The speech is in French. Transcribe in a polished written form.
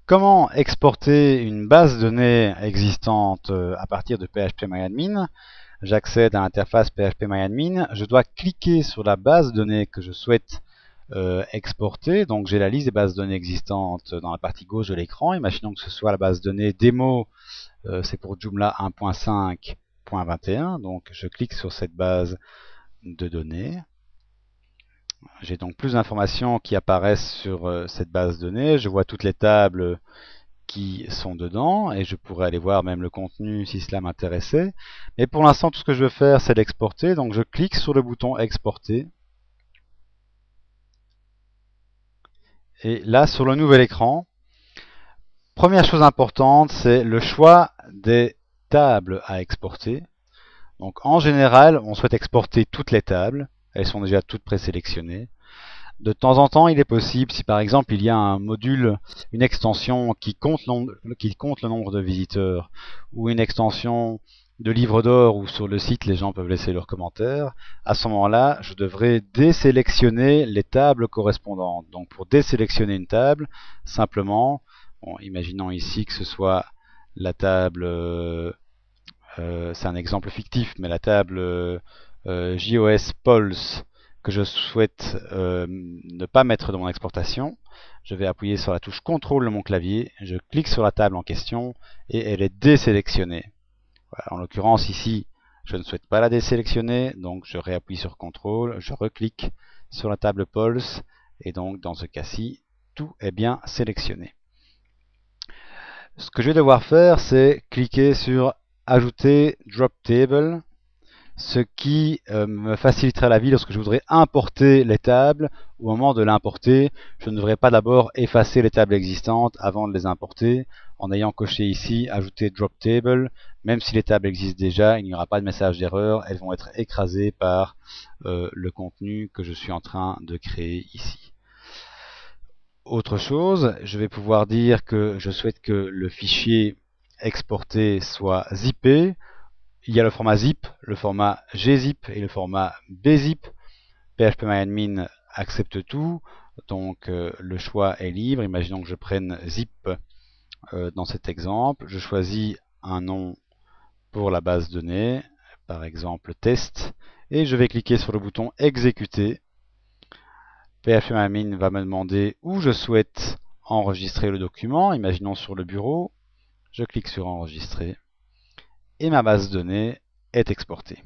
Comment exporter une base de données existante à partir de PHP-MyAdmin? J'accède à l'interface PHP-MyAdmin. Je dois cliquer sur la base de données que je souhaite exporter. Donc j'ai la liste des bases de données existantes dans la partie gauche de l'écran. Imaginons que ce soit la base de données démo, c'est pour Joomla 1.5.21. Donc je clique sur cette base de données. J'ai donc plus d'informations qui apparaissent sur cette base de données. Je vois toutes les tables qui sont dedans et je pourrais aller voir même le contenu si cela m'intéressait. Mais pour l'instant, tout ce que je veux faire, c'est l'exporter. Donc je clique sur le bouton exporter. Et là, sur le nouvel écran, première chose importante, c'est le choix des tables à exporter. Donc en général, on souhaite exporter toutes les tables. Elles sont déjà toutes présélectionnées. De temps en temps, il est possible, si par exemple il y a un module, une extension qui compte le nombre de visiteurs, ou une extension de livre d'or où sur le site les gens peuvent laisser leurs commentaires, à ce moment-là, je devrais désélectionner les tables correspondantes. Donc pour désélectionner une table, simplement, bon, imaginons ici que ce soit la table, c'est un exemple fictif, mais la table JOS Pulse que je souhaite ne pas mettre dans mon exportation, je vais appuyer sur la touche CTRL de mon clavier, je clique sur la table en question et elle est désélectionnée. Voilà, en l'occurrence ici, je ne souhaite pas la désélectionner, donc je réappuie sur CTRL, je reclique sur la table Pulse et donc dans ce cas-ci, tout est bien sélectionné. Ce que je vais devoir faire, c'est cliquer sur Ajouter Drop Table, ce qui me facilitera la vie lorsque je voudrais importer les tables. Au moment de l'importer, je ne devrais pas d'abord effacer les tables existantes avant de les importer. En ayant coché ici Ajouter Drop Table, même si les tables existent déjà, il n'y aura pas de message d'erreur, elles vont être écrasées par le contenu que je suis en train de créer ici. Autre chose, je vais pouvoir dire que je souhaite que le fichier exporté soit zippé. Il y a le format zip, le format gzip et le format bzip. PHP-MyAdmin accepte tout, donc le choix est libre. Imaginons que je prenne zip dans cet exemple. Je choisis un nom pour la base de données, par exemple test, et je vais cliquer sur le bouton exécuter. PHP-MyAdmin va me demander où je souhaite enregistrer le document. Imaginons sur le bureau. Je clique sur enregistrer et ma base de données est exportée.